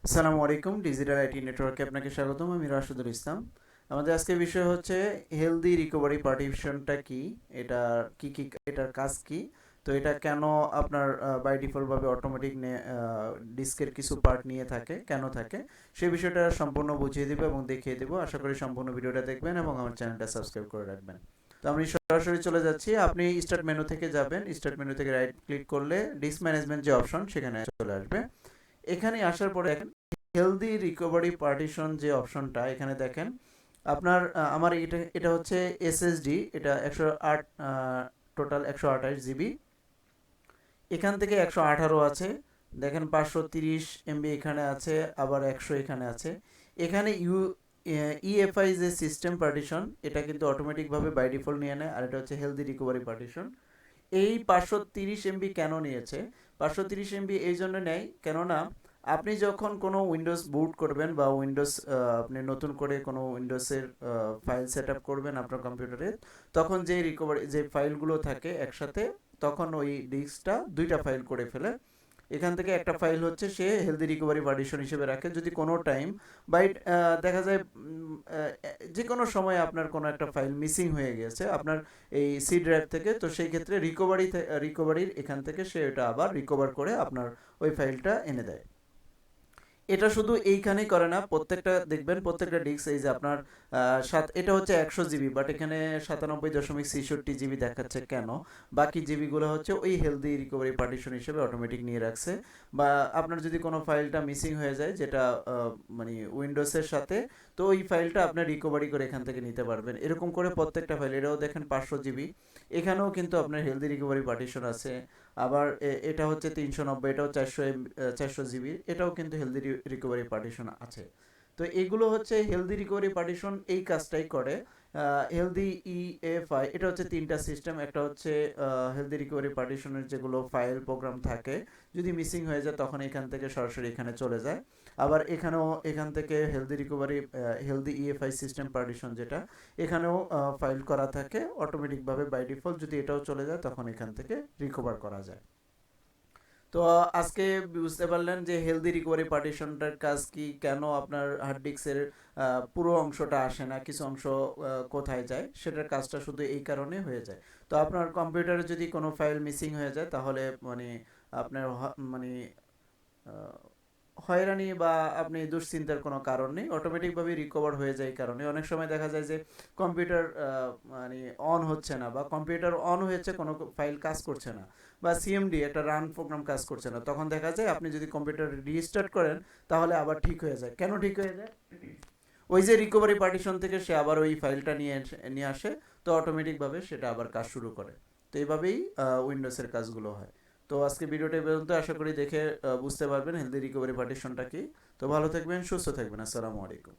আসসালামু আলাইকুম, digital IT নেটওয়ার্কে আপনাকে স্বাগতম। আমি রাশেদুল ইসলাম। আমাদের আজকের বিষয় হচ্ছে হেলদি রিকভারি পার্টিশনটা কি, এটা কি এটার কাজ কি, তো এটা কেন আপনার বাই ডিফল্টভাবে অটোমেটিক ডিস্কের কিছু পার্ট নিয়ে থাকে, কেন থাকে, সেই বিষয়টা সম্পূর্ণ বুঝিয়ে দেবো এবং দেখিয়ে দেবো। আশা করি সম্পূর্ণ ভিডিওটা দেখবেন এবং আমার চ্যানেলটা সাবস্ক্রাইব করে রাখবেন। তো আমি সরাসরি চলে যাচ্ছি। আপনি স্টার্ট মেনু থেকে যাবেন, স্টার্ট মেনু থেকে রাইট ক্লিক করলে ডিস্ক ম্যানেজমেন্ট যে অপশন সেখানে চলে আসবে। এখানে আসার পরে হেলদি রিকভারি পার্টিশন যে অপশনটা এখানে দেখেন আপনার আমার এটা হচ্ছে এসএসডি, এটা 108, টোটাল 128 জিবি। এখান থেকে 118 আছে, দেখেন 530 MB এখানে আছে, আবার 100 এখানে আছে। এখানে ইএফআই যে সিস্টেম পার্টিশন, এটা কিন্তু অটোমেটিকভাবে বাই ডিফল্ট নিয়ে নেয়, আর এটা হচ্ছে হেলদি রিকভারি পার্টিশন। এই 530 MB কেন নিয়েছে? 530 MB এই জন্য নেয় কেননা আপনি যখন কোনো উইন্ডোজ বুট করবেন বা উইন্ডোজ আপনি নতুন করে কোনো উইন্ডোজের ফাইল সেট আপ করবেন আপনার কম্পিউটারে, তখন যে রিকভারি যে ফাইলগুলো থাকে একসাথে, তখন ওই ডিস্কটা দুইটা ফাইল করে ফেলে। এখান থেকে একটা ফাইল হচ্ছে সে হেলদি রিকভারি পার্টিশন হিসেবে রাখে। যদি কোনো টাইম বাই দেখা যায় যে কোনো সময় আপনার কোনো একটা ফাইল মিসিং হয়ে গেছে আপনার এই সি ড্রাইভ থেকে, তো সেই ক্ষেত্রে রিকভারির এখান থেকে সে এটা আবার রিকভার করে আপনার ওই ফাইলটা এনে দেয়। এটা শুধু এইখানেই করে না, প্রত্যেকটা দেখবেন প্রত্যেকটা ডিস্ক, এই যে আপনার এটা হচ্ছে 100 জিবি, বাট এখানে 97.63 জিবি দেখাচ্ছে কেন? বাকি জিবিগুলো হচ্ছে ওই হেলদি রিকভারি পার্টিশন হিসেবে অটোমেটিক নিয়ে রাখছে। বা আপনার যদি কোনো ফাইলটা মিসিং হয়ে যায় যেটা মানে উইন্ডোজের সাথে, তো ওই ফাইলটা আপনার রিকভারি করে এখান থেকে নিতে পারবেন। এরকম করে প্রত্যেকটা ফাইল, এটাও দেখেন 500 জিবি, এখানেও কিন্তু আপনার হেলদি রিকভারি পার্টিশন আছে। আবার এটা হচ্ছে 390, এটাও 400 জিবি, এটাও কিন্তু হেলদি রিকভারি পার্টিশন আছে। তো এগুলো হচ্ছে হেলদি রিকভারি পার্টিশন এই কাজটাই করে। হেলদি ইএফআই এটা হচ্ছে তিনটা সিস্টেম, একটা হচ্ছে হেলদি রিকভারি পার্টিশনের যেগুলো ফাইল প্রোগ্রাম থাকে, যদি মিসিং হয়ে যায় তখন এখান থেকে সরাসরি এখানে চলে যায়। আবার এখানেও এখান থেকে হেলদি ইএফআই সিস্টেম পার্টিশন যেটা, এখানেও ফাইল করা থাকে অটোমেটিকভাবে বাই ডিফল্ট, যদি এটাও চলে যায় তখন এখান থেকে রিকভার করা যায়। তো আজকে বুঝতে পারলেন যে হেলদি রিকভারি পার্টিশনটার কাজ কি, কেন আপনার হার্ড ডিস্কের পুরো অংশটা আসে না, কিছু অংশ কোথায় যায়, সেটার কাজটা শুধু এই কারণে হয়ে যায়। তো আপনার কম্পিউটারে যদি কোনো ফাইল মিসিং হয়ে যায় তাহলে মানে আপনার মানে হয়রানি বা আপনি দুশ্চিন্তার কোনো কারণ নেই, অটোমেটিকভাবে রিকভার হয়ে যায়। এই কারণে অনেক সময় দেখা যায় যে কম্পিউটার মানে অন হচ্ছে না, বা কম্পিউটার অন হয়েছে কোনো ফাইল কাজ করছে না, বা সিএমডি একটা রান প্রোগ্রাম কাজ করছে না, তখন দেখা যায় আপনি যদি কম্পিউটার রিস্টার্ট করেন তাহলে আবার ঠিক হয়ে যায়। কেন ঠিক হয়ে যায়? ওই যে রিকভারি পার্টিশন থেকে সে আবার ওই ফাইলটা নিয়ে আসে, তো অটোমেটিকভাবে সেটা আবার কাজ শুরু করে। তো এইভাবেই উইন্ডোজের কাজগুলো হয়। তো আজকে ভিডিওটা এই পর্যন্ত, আশা করি দেখে বুঝতে পারবেন হেলদি রিকভারি পার্টিশনটা কি। তো ভালো থাকবেন, সুস্থ থাকবেন, আসসালামু আলাইকুম।